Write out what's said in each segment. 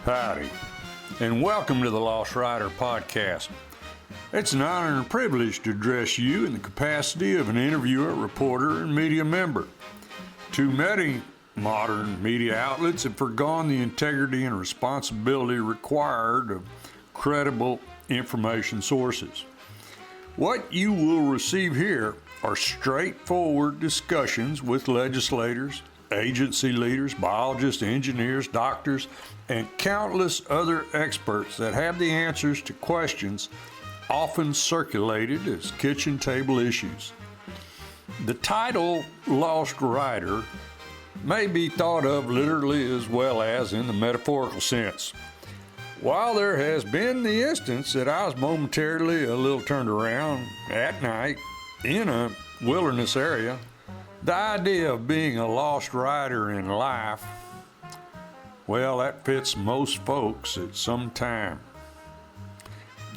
Howdy, and welcome to the Lost Rider podcast. It's an honor and a privilege to address you in the capacity of an interviewer, reporter, and media member. Too many modern media outlets have forgone the integrity and responsibility required of credible information sources. What you will receive here are straightforward discussions with legislators, agency leaders, biologists, engineers, doctors, and countless other experts that have the answers to questions often circulated as kitchen table issues. The title Lost Rider may be thought of literally as well as in the metaphorical sense. While there has been the instance that I was momentarily a little turned around at night in a wilderness area, the idea of being a lost rider in life, well, that fits most folks at some time.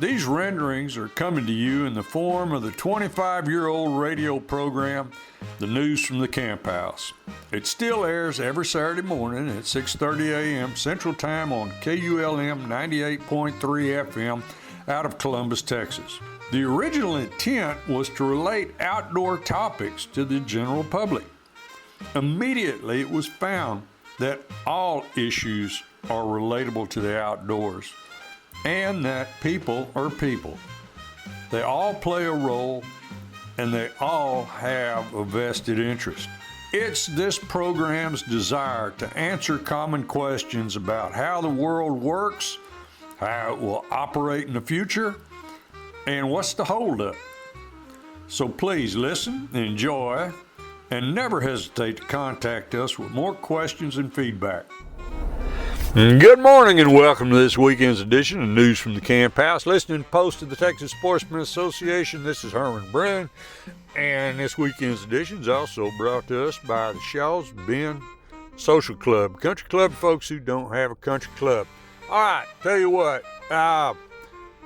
These renderings are coming to you in the form of the 25-year-old radio program, The News from the Camp House. It still airs every Saturday morning at 6:30 a.m. Central Time on KULM 98.3 FM out of Columbus, Texas. The original intent was to relate outdoor topics to the general public. Immediately, it was found that all issues are relatable to the outdoors and that people are people. They all play a role and they all have a vested interest. It's this program's desire to answer common questions about how the world works, how it will operate in the future, and what's the holdup? So please listen, enjoy, and never hesitate to contact us with more questions and feedback. Good morning and welcome to this weekend's edition of News from the Camp House. Listening to Post of the Texas Sportsman Association, this is Herman Brun, and this weekend's edition is also brought to us by the Shaw's Bend Social Club, country club for folks who don't have a country club. All right, tell you what,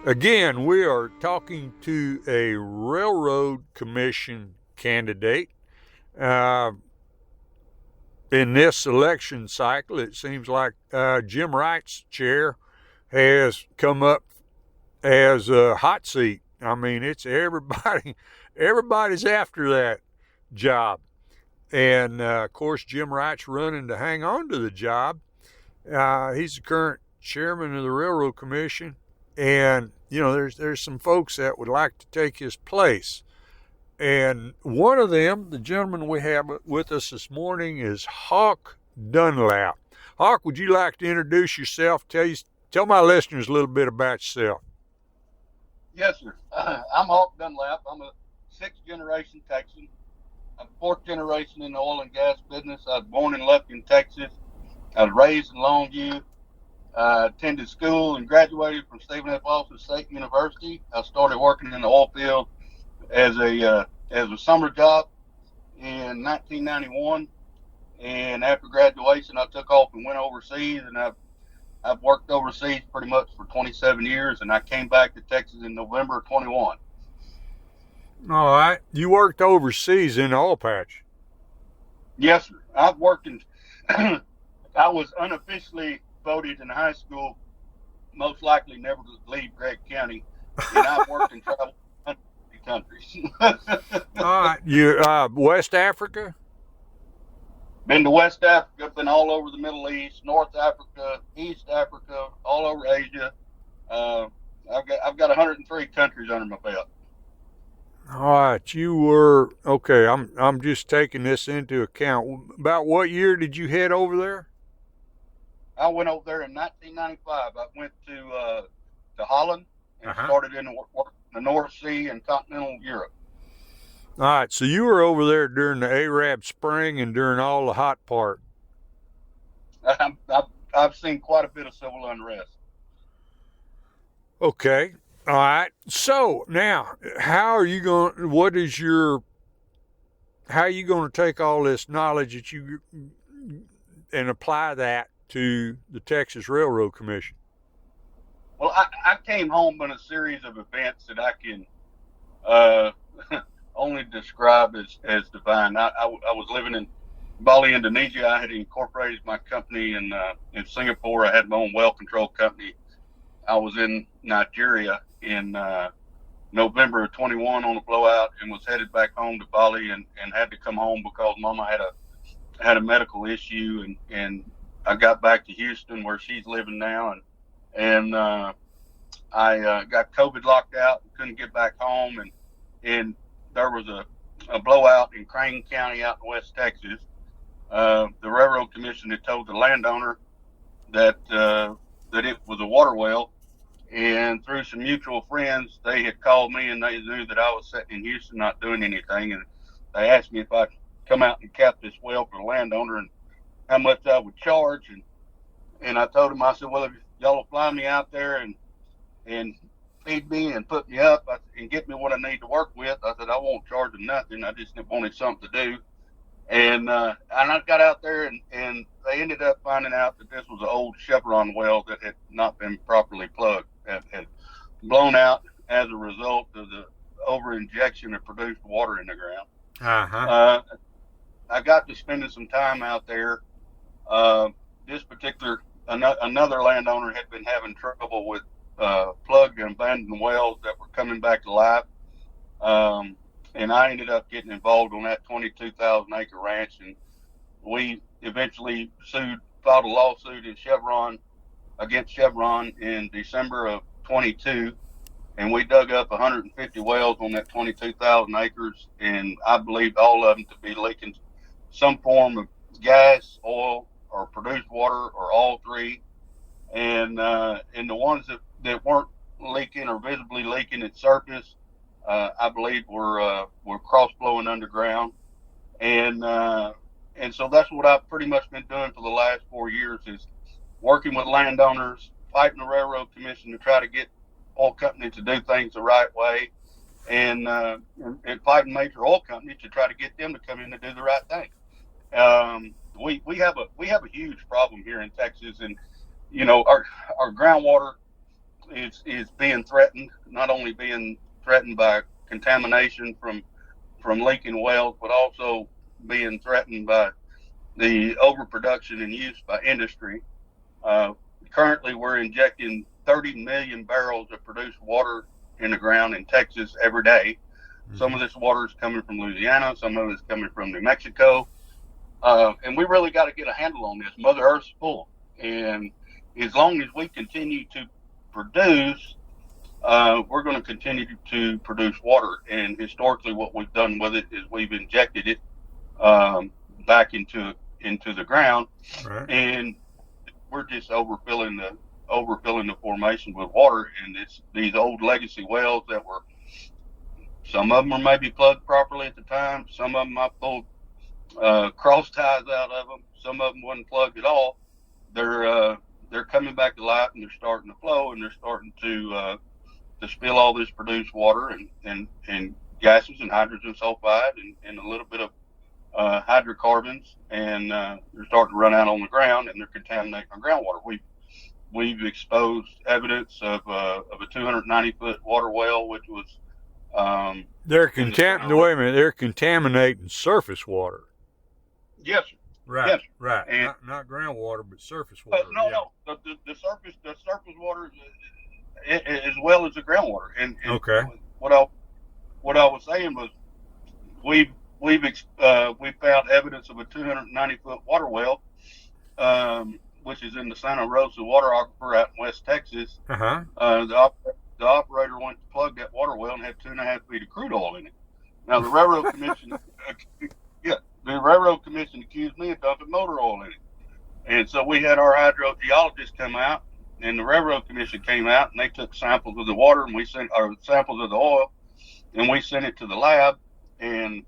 again, we are talking to a railroad commission candidate. In this election cycle, it seems like Jim Wright's chair has come up as a hot seat. I mean, it's everybody's after that job. And, of course, Jim Wright's running to hang on to the job. He's the current chairman of the Railroad Commission. And, you know, there's some folks that would like to take his place. And one of them, the gentleman we have with us this morning, is Hawk Dunlap. Hawk, would you like to introduce yourself? Tell my listeners a little bit about yourself. Yes, sir. I'm Hawk Dunlap. I'm a sixth-generation Texan. I'm fourth generation in the oil and gas business. I was born in Lufkin, Texas. I was raised in Longview. I attended school and graduated from Stephen F. Austin State University. I started working in the oil field as a summer job in 1991, and after graduation I took off and went overseas, and I've worked overseas pretty much for 27 years, and I came back to Texas in November of 21. All right, you worked overseas in the oil patch? Yes, sir. I've worked in I was unofficially voted in high school most likely never to leave Gregg County, and I've worked and traveled countries. All right, you West Africa? Been to West Africa, been all over the Middle East, North Africa, East Africa, all over Asia. I've got 103 countries under my belt. All right, you were okay. I'm just taking this into account. About what year did you head over there? I went over there in 1995. I went to Holland and started in the North Sea and continental Europe. All right, so you were over there during the Arab Spring and during all the hot part. I've seen quite a bit of civil unrest. Okay, all right. So now, how are you going to take all this knowledge that you and apply that to the Texas Railroad Commission? Well, I came home on a series of events that I can only describe as divine. I was living in Bali, Indonesia. I had incorporated my company in Singapore. I had my own well control company. I was in Nigeria in November of 21 on a blowout and was headed back home to Bali and had to come home because Mama had a medical issue and I got back to Houston where she's living now and I got COVID locked out and couldn't get back home and there was a blowout in Crane County out in West Texas. The Railroad Commission had told the landowner that it was a water well, and through some mutual friends, they had called me and they knew that I was sitting in Houston not doing anything, and they asked me if I'd come out and cap this well for the landowner and how much I would charge, and I told them, I said, well, if y'all will fly me out there and feed me and put me up and get me what I need to work with, I said, I won't charge them nothing. I just wanted something to do. And I got out there and they ended up finding out that this was an old Chevron well that had not been properly plugged, that had blown out as a result of the over injection of produced water in the ground. Uh-huh. I got to spending some time out there. This particular, another landowner had been having trouble with plugged and abandoned wells that were coming back to life. And I ended up getting involved on that 22,000 acre ranch, and we eventually filed a lawsuit against Chevron in December of 22, and we dug up 150 wells on that 22,000 acres, and I believe all of them to be leaking some form of gas, oil, or produced water, or all three. And the ones that weren't leaking or visibly leaking at surface, I believe were cross flowing underground, and so that's what I've pretty much been doing for the last 4 years, is working with landowners, fighting the Railroad Commission to try to get oil companies to do things the right way, and fighting major oil companies to try to get them to come in and do the right thing. We have a huge problem here in Texas, and our groundwater is being threatened, not only being threatened by contamination from leaking wells, but also being threatened by the overproduction and use by industry. Currently, we're injecting 30 million barrels of produced water in the ground in Texas every day. Mm-hmm. Some of this water is coming from Louisiana, some of it is coming from New Mexico, and we really got to get a handle on this. Mother Earth's full, and as long as we continue to produce, we're going to continue to produce water. And historically, what we've done with it is we've injected it back into the ground, right. And we're just overfilling the formation with water. And it's these old legacy wells that were, some of them were maybe plugged properly at the time. Some of them I pulled cross ties out of them. Some of them wasn't plugged at all. They're coming back to life, and they're starting to flow, and they're starting to spill all this produced water and gases and hydrogen sulfide and a little bit of hydrocarbons, and they're starting to run out on the ground, and they're contaminating our groundwater. We've exposed evidence of a 290-foot water well, which was wait a minute, they're contaminating surface water. Yes, sir. Right, yes, right. And, not groundwater, but surface water. No. The surface water is as well as the groundwater. And okay. What I was saying was we've found evidence of a 290-foot water well, which is in the Santa Rosa water aquifer out in West Texas. Uh-huh. The operator went to plug that water well and had 2.5 feet of crude oil in it. Now the Railroad Commission, the Railroad Commission accused me of dumping motor oil in it, and so we had our hydrogeologist come out, and the Railroad Commission came out, and they took samples of the water, and we sent our samples of the oil, and we sent it to the lab, and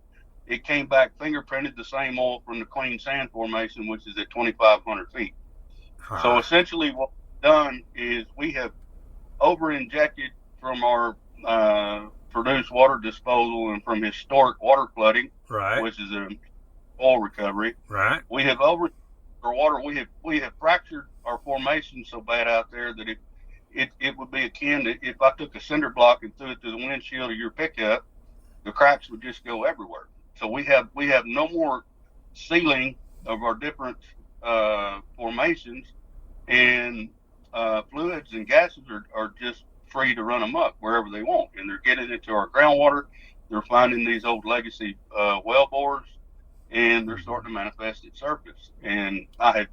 it came back fingerprinted the same oil from the Queen Sand Formation, which is at 2,500 feet. Huh. So essentially what we've done is we have over-injected from our produced water disposal and from historic water flooding, right, which is an oil recovery. Right. We have over our water. We have fractured our formation so bad out there that it would be akin to if I took a cinder block and threw it through the windshield of your pickup, the cracks would just go everywhere. So we have no more sealing of our different formations, and fluids and gases are just free to run amok wherever they want, and they're getting into our groundwater. They're finding these old legacy well bores, and they're starting to manifest at surface. And I had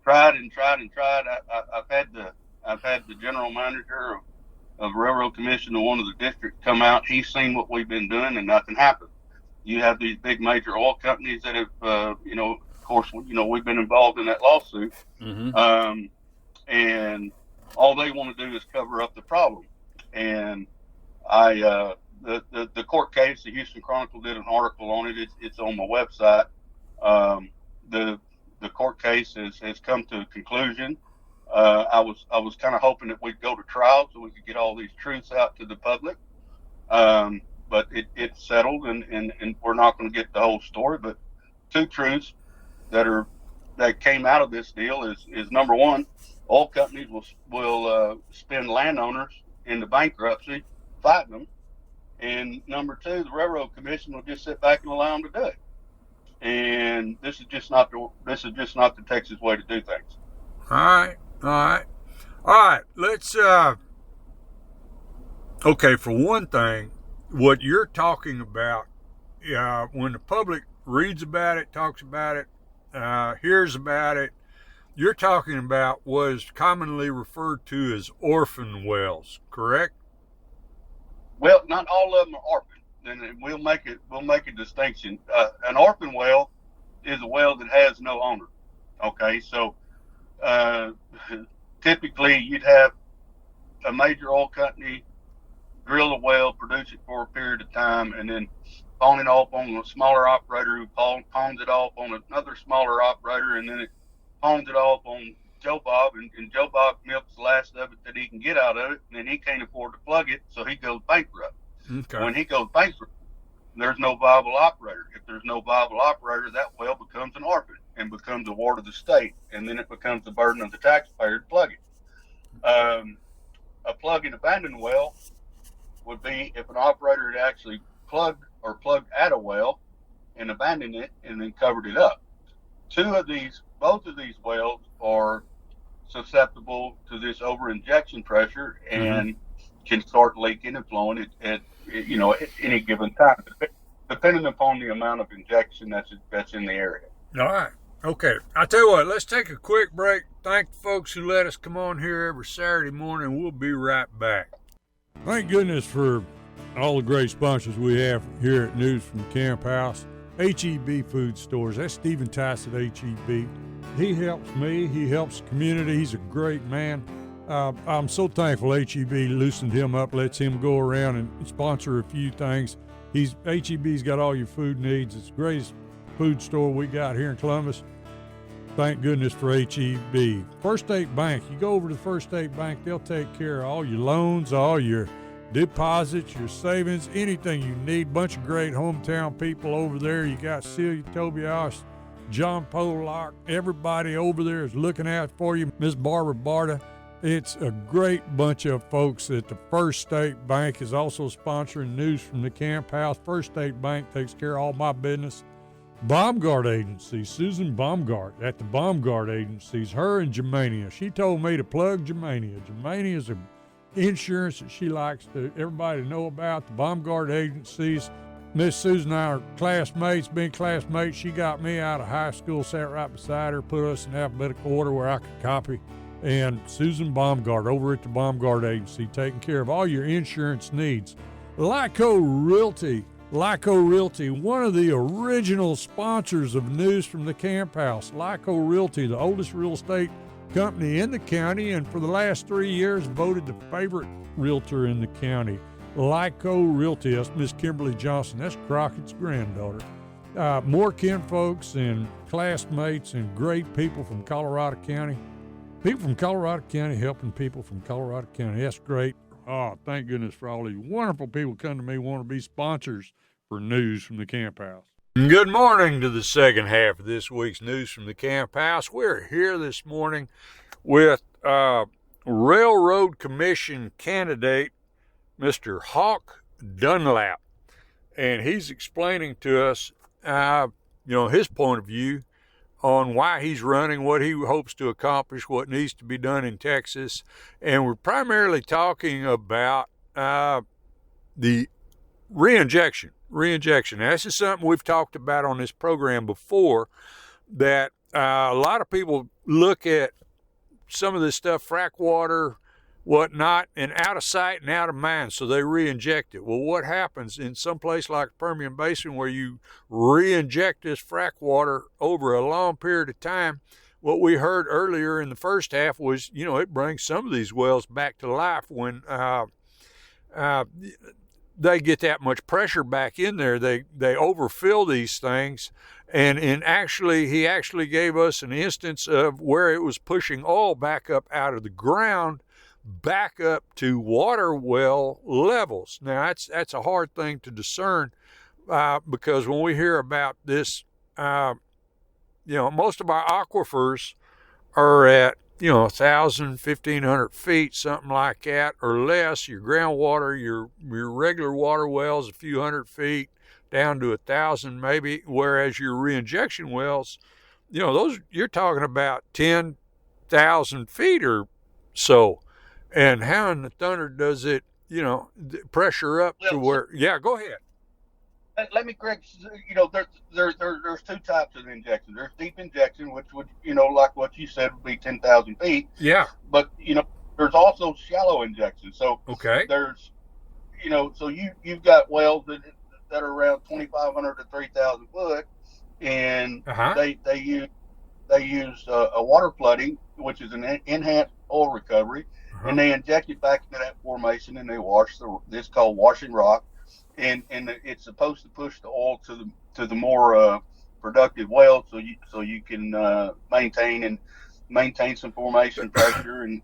tried and tried and tried. I've had the general manager of Railroad Commission of one of the districts come out. He's seen what we've been doing, and nothing happened. You have these big major oil companies that have, of course, we've been involved in that lawsuit, and all they want to do is cover up the problem. And the court case, the Houston Chronicle did an article on it. It's on my website. The court case has come to a conclusion. I was kind of hoping that we'd go to trial so we could get all these truths out to the public. But it's settled, and we're not going to get the whole story. But two truths that came out of this deal is number one, oil companies will spend landowners into bankruptcy fighting them, and number two, the Railroad Commission will just sit back and allow them to do it. And this is just not the Texas way to do things. All right. Let's okay. For one thing, what you're talking about, when the public reads about it, talks about it, hears about it, you're talking about what is commonly referred to as orphan wells, correct? Well, not all of them are orphan, and we'll make a distinction. An orphan well is a well that has no owner. Okay, so typically you'd have a major oil company drill a well, produce it for a period of time, and then pawn it off on a smaller operator who pawns it off on another smaller operator, and then it pawns it off on Joe Bob, and Joe Bob milks the last of it that he can get out of it, and then he can't afford to plug it, so he goes bankrupt. Okay. When he goes bankrupt, there's no viable operator. If there's no viable operator, that well becomes an orphan and becomes a ward of the state, and then it becomes the burden of the taxpayer to plug it. A plug and abandon well would be if an operator had actually plugged at a well and abandoned it and then covered it up. Both of these wells are susceptible to this over injection pressure and can start leaking and flowing at any given time, depending upon the amount of injection that's in the area. All right. Okay. I tell you what, let's take a quick break. Thank the folks who let us come on here every Saturday morning. We'll be right back. Thank goodness for all the great sponsors we have here at News from the Camp House. HEB Food Stores. That's Stephen Tice at HEB. He helps me. He helps the community. He's a great man. I'm so thankful HEB loosened him up, lets him go around and sponsor a few things. HEB's got all your food needs. It's the greatest food store we got here in Columbus. Thank goodness for HEB. First State Bank. You go over to the First State Bank, they'll take care of all your loans, all your deposits, your savings, anything you need. Bunch of great hometown people over there. You got Celia Tobias, John Pollock. Everybody over there is looking out for you. Miss Barbara Barta. It's a great bunch of folks at the First State Bank is also sponsoring News from the Camp House. First State Bank takes care of all my business. Baumgart Agency, Susan Baumgart at the Baumgart Agencies, her and Germania. She told me to plug Germania. Germania is an insurance that she likes everybody to know about. The Baumgart Agencies. Miss Susan and I are classmates, been classmates. She got me out of high school, sat right beside her, put us in alphabetical order where I could copy. And Susan Baumgart over at the Baumgart Agency, taking care of all your insurance needs. Lyco Realty, one of the original sponsors of News from the Camp House. Lyco Realty, the oldest real estate company in the county, and for the last 3 years voted the favorite realtor in the county. Lyco Realty, that's Miss Kimberly Johnson, that's Crockett's granddaughter. More kinfolks and classmates and great people from Colorado County. People from Colorado County helping people from Colorado County. That's great. Oh, thank goodness for all these wonderful people come to me want to be sponsors for News from the Camp House. Good morning to the second half of this week's News from the Camp House. We're here this morning with Railroad Commission candidate Mr. Hawk Dunlap, and he's explaining to us his point of view on why he's running, what he hopes to accomplish, what needs to be done in Texas. And we're primarily talking about the reinjection. Now, this is something we've talked about on this program before, that a lot of people look at some of this stuff, frack water, whatnot, and out of sight and out of mind, so they re-inject it. Well, what happens in some place like the Permian Basin where you re-inject this frack water over a long period of time? What we heard earlier in the first half was, it brings some of these wells back to life when they get that much pressure back in there. They overfill these things. And he actually gave us an instance of where it was pushing oil back up out of the ground, back up to water well levels. Now, that's a hard thing to discern because when we hear about this, most of our aquifers are at 1,000, 1,500 feet, something like that, or less. Your groundwater, your regular water wells, a few hundred feet, down to 1,000 maybe, whereas your reinjection wells, those you're talking about 10,000 feet or so. And how in the thunder does it, pressure up to where? Yeah, go ahead. Let me correct. There's two types of injection. There's deep injection, which would, like what you said, would be 10,000 feet. Yeah. But there's also shallow injection. So okay. There's, so you've got wells that are around 2,500 to 3,000 foot, and they use a water flooding, which is an enhanced oil recovery, and they inject it back into that formation, and they wash this called washing rock, and it's supposed to push the oil to the more productive wells, so you can maintain some formation pressure and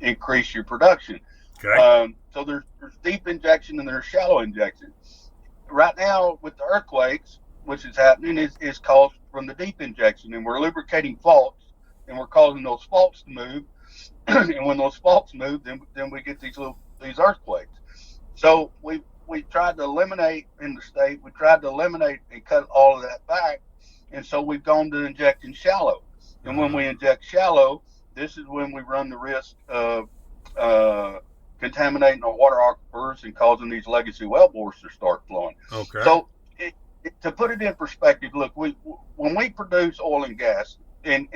increase your production. Okay. So there's deep injection and there's shallow injection. Right now, with the earthquakes, which is happening, is caused from the deep injection, and we're lubricating faults, and we're causing those faults to move. And when those faults move, then we get these earthquakes. So we tried to eliminate in the state. We tried to eliminate and cut all of that back, and so we've gone to injecting shallow. And when we inject shallow, this is when we run the risk of contaminating our water aquifers and causing these legacy wellbores to start flowing. Okay. So to put it in perspective, look, when we produce oil and gas, and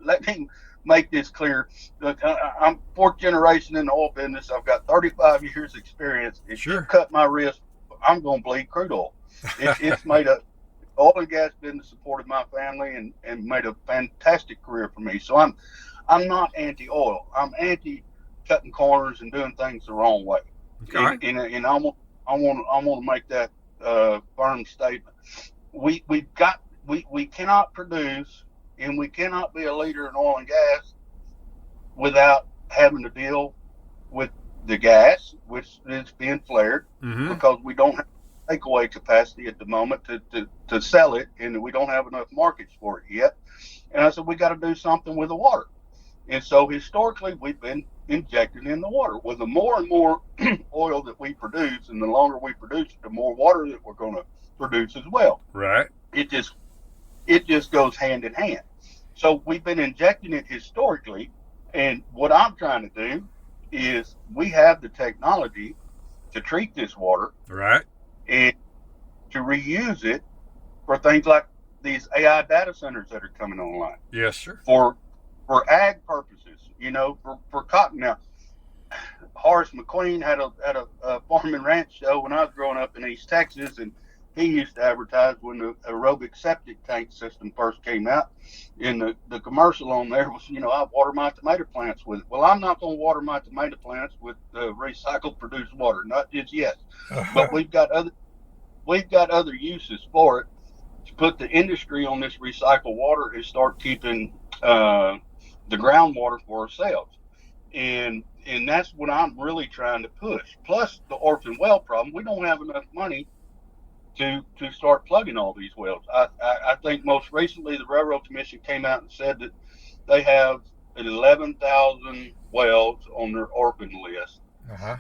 let me make this clear. Look, I'm fourth generation in the oil business. I've got 35 years experience. If you cut my wrist, I'm going to bleed crude oil. It's made oil and gas business supported my family and made a fantastic career for me. So I'm not anti-oil. I'm anti cutting corners and doing things the wrong way. Okay. And I want to make that firm statement. We cannot produce, and we cannot be a leader in oil and gas without having to deal with the gas, which is being flared, because we don't have takeaway capacity at the moment to sell it, and we don't have enough markets for it yet. And I said, we got to do something with the water. And so historically, we've been injecting in the water. With the more and more oil that we produce, and the longer we produce it, the more water that we're going to produce as well. Right. It just goes hand in hand. So we've been injecting it historically, and what I'm trying to do is we have the technology to treat this water, right, and to reuse it for things like these AI data centers that are coming online. Yes, sir. For ag purposes, for cotton. Now, Horace McQueen had a farm and ranch show when I was growing up in East Texas, and he used to advertise when the aerobic septic tank system first came out. And the commercial on there was, I water my tomato plants with it. Well, I'm not going to water my tomato plants with recycled produced water, not just yet. But we've got other uses for it to put the industry on this recycled water and start keeping the groundwater for ourselves. And that's what I'm really trying to push. Plus the orphan well problem. We don't have enough money to start plugging all these wells. I think most recently the Railroad Commission came out and said that they have 11,000 wells on their orphan list,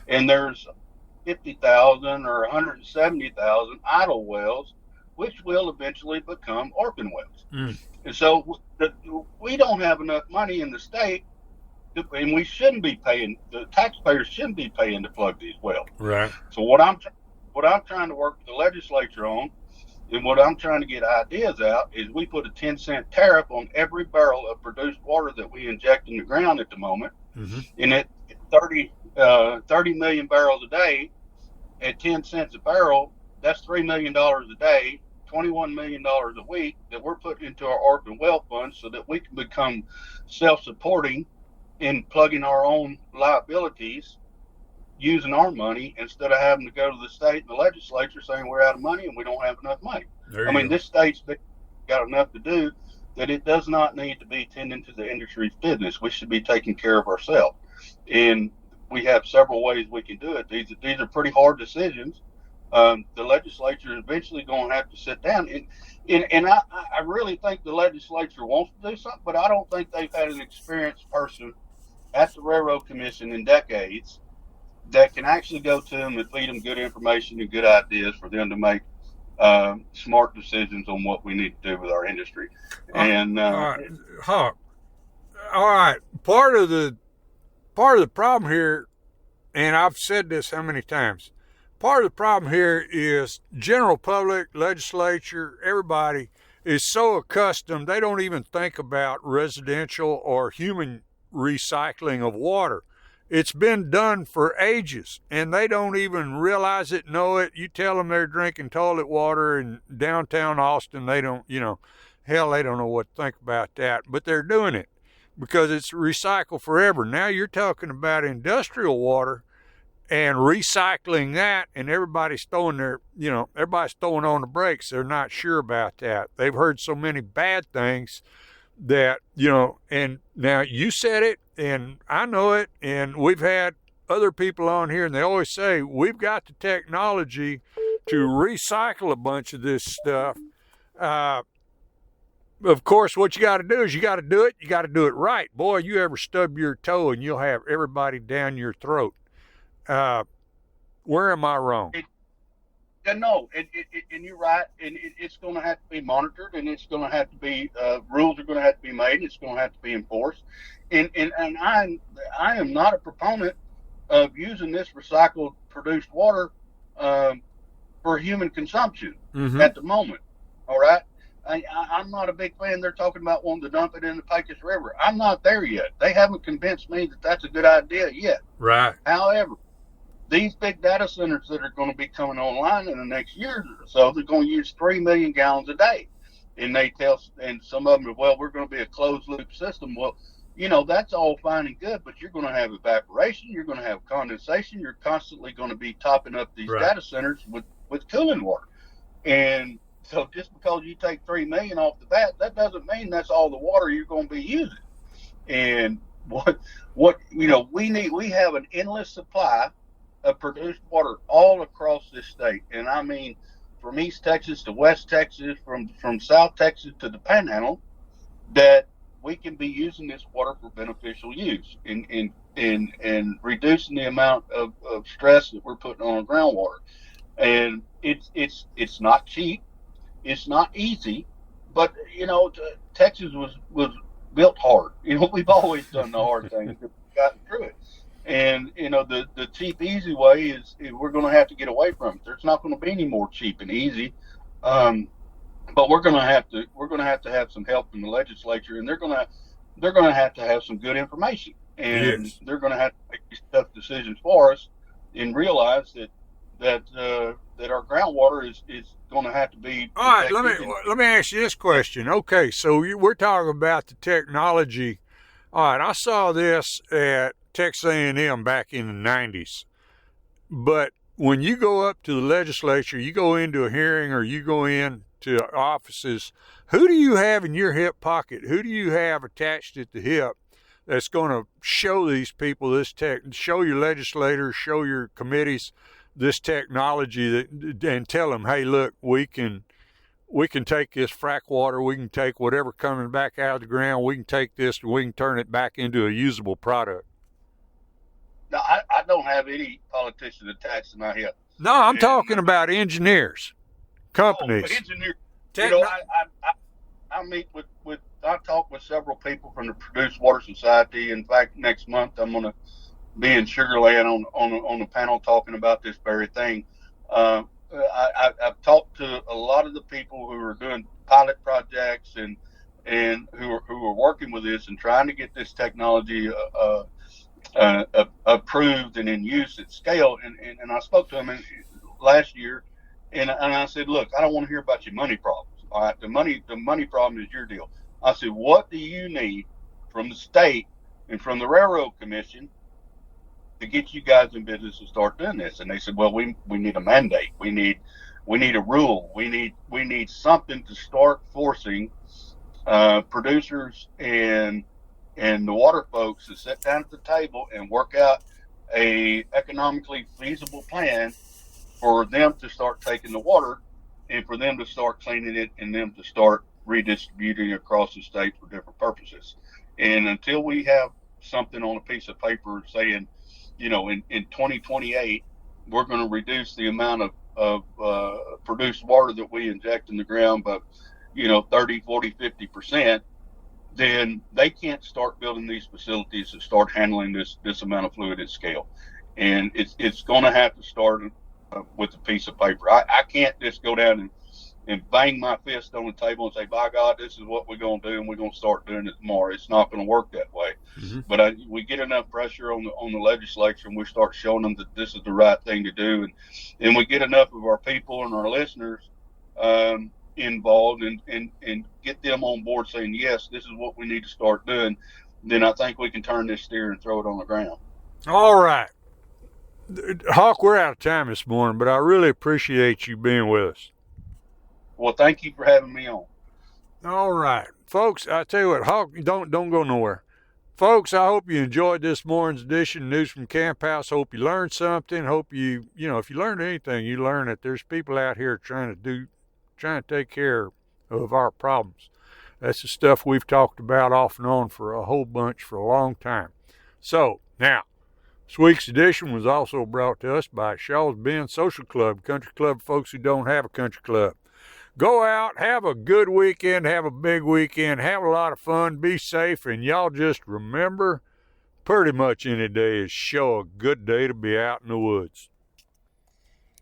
and there's 50,000 or 170,000 idle wells which will eventually become open wells. Mm. And so we don't have enough money in the state, and we shouldn't be paying. The taxpayers shouldn't be paying to plug these wells. Right. So what I'm trying to work with the legislature on, and what I'm trying to get ideas out, is we put a 10-cent tariff on every barrel of produced water that we inject in the ground at the moment. Mm-hmm. And at 30 million barrels a day, at 10 cents a barrel, that's $3 million a day, $21 million a week that we're putting into our open well fund so that we can become self-supporting in plugging our own liabilities using our money instead of having to go to the state and the legislature saying we're out of money and we don't have enough money. I mean, this state's got enough to do that it does not need to be tending to the industry's business. We should be taking care of ourselves. And we have several ways we can do it. These are pretty hard decisions. The legislature is eventually going to have to sit down. And I really think the legislature wants to do something, but I don't think they've had an experienced person at the Railroad Commission in decades that can actually go to them and feed them good information and good ideas for them to make smart decisions on what we need to do with our industry. And Hawk, all right, part of the problem here, and I've said this how many times, part of the problem here is general public, legislature, everybody is so accustomed, they don't even think about residential or human recycling of water. It's been done for ages, and they don't even realize it, know it. You tell them they're drinking toilet water in downtown Austin, they don't, hell, they don't know what to think about that, but they're doing it because it's recycled forever. Now you're talking about industrial water and recycling that, and everybody's throwing everybody's throwing on the brakes. They're not sure about that. They've heard so many bad things that, and now you said it, and I know it, and we've had other people on here, and they always say, we've got the technology to recycle a bunch of this stuff. Of course, what you got to do is you got to do it right. Boy, you ever stub your toe and you'll have everybody down your throat. Where am I wrong? No, and you're right, and it's going to have to be monitored, and it's going to have to be rules are going to have to be made, and it's going to have to be enforced. And I am not a proponent of using this recycled produced water for human consumption at the moment. All right, I'm not a big fan. They're talking about wanting to dump it in the Pecos River. I'm not there yet. They haven't convinced me that that's a good idea yet. Right. However, these big data centers that are going to be coming online in the next year or so, they're going to use 3 million gallons a day. And and some of them are, well, we're going to be a closed loop system. Well, that's all fine and good, but you're going to have evaporation, you're going to have condensation, you're constantly going to be topping up these data centers with cooling water. And so just because you take 3 million off the bat, that doesn't mean that's all the water you're going to be using. And we have an endless supply of produced water all across this state. And I mean, from East Texas to West Texas, from South Texas to the Panhandle, that we can be using this water for beneficial use and reducing the amount of stress that we're putting on our groundwater. And it's not cheap, it's not easy, but Texas was built hard. We've always done the hard things, we've gotten through it. And the cheap, easy way is we're going to have to get away from it. There's not going to be any more cheap and easy, but we're going to have to have some help from the legislature, and they're going to have some good information, and they're going to have to make these tough decisions for us, and realize that our groundwater is going to have to be protected. All right, let me ask you this question. Okay, so we're talking about the technology. All right, I saw this at Texas A&M back in the 90s. But when you go up to the legislature, you go into a hearing or you go into offices, who do you have in your hip pocket? Who do you have attached at the hip that's going to show these people show your legislators, show your committees this technology and tell them, hey, look, we can take this frack water, we can take whatever coming back out of the ground, we can take this and we can turn it back into a usable product? No, I don't have any politicians attached to my hip. No, I'm talking about engineers, companies. Engineer. You know, I meet with I talk with several people from the Produced Water Society. In fact, next month I'm going to be in Sugar Land on a panel talking about this very thing. I've talked to a lot of the people who are doing pilot projects and who are working with this and trying to get this technology approved and in use at scale. And I spoke to them last year, and I said, look, I don't want to hear about your money problems. All right, the money problem is your deal. I said, what do you need from the state and from the Railroad Commission to get you guys in business to start doing this? And they said, well, we need a mandate. We need a rule. We need something to start forcing producers and the water folks to sit down at the table and work out a economically feasible plan for them to start taking the water and for them to start cleaning it and them to start redistributing across the state for different purposes. And until we have something on a piece of paper saying, you know, in 2028, we're going to reduce the amount of produced water that we inject in the ground by, you know, 30, 40, 50%, then they can't start building these facilities to start handling this amount of fluid at scale. And it's going to have to start with a piece of paper. I can't just go down and bang my fist on the table and say, by God, this is what we're going to do, and we're going to start doing it tomorrow. It's not going to work that way. Mm-hmm. But we get enough pressure on the legislature, and we start showing them that this is the right thing to do, and we get enough of our people and our listeners involved and get them on board saying, yes, this is what we need to start doing, then I think we can turn this steer and throw it on the ground. All right. Hawk, we're out of time this morning, but I really appreciate you being with us. Well, thank you for having me on. All right. Folks, I tell you what, Hawk, don't go nowhere. Folks, I hope you enjoyed this morning's edition of News from Camp House. Hope you learned something. Hope if you learned anything, you learn that there's people out here trying to take care of our problems. That's the stuff we've talked about off and on for a whole bunch for a long time. So, now, this week's edition was also brought to us by Shaw's Bend Social Club, country club for folks who don't have a country club. Go out, have a good weekend, have a big weekend, have a lot of fun, be safe, and y'all just remember, pretty much any day is sure a good day to be out in the woods.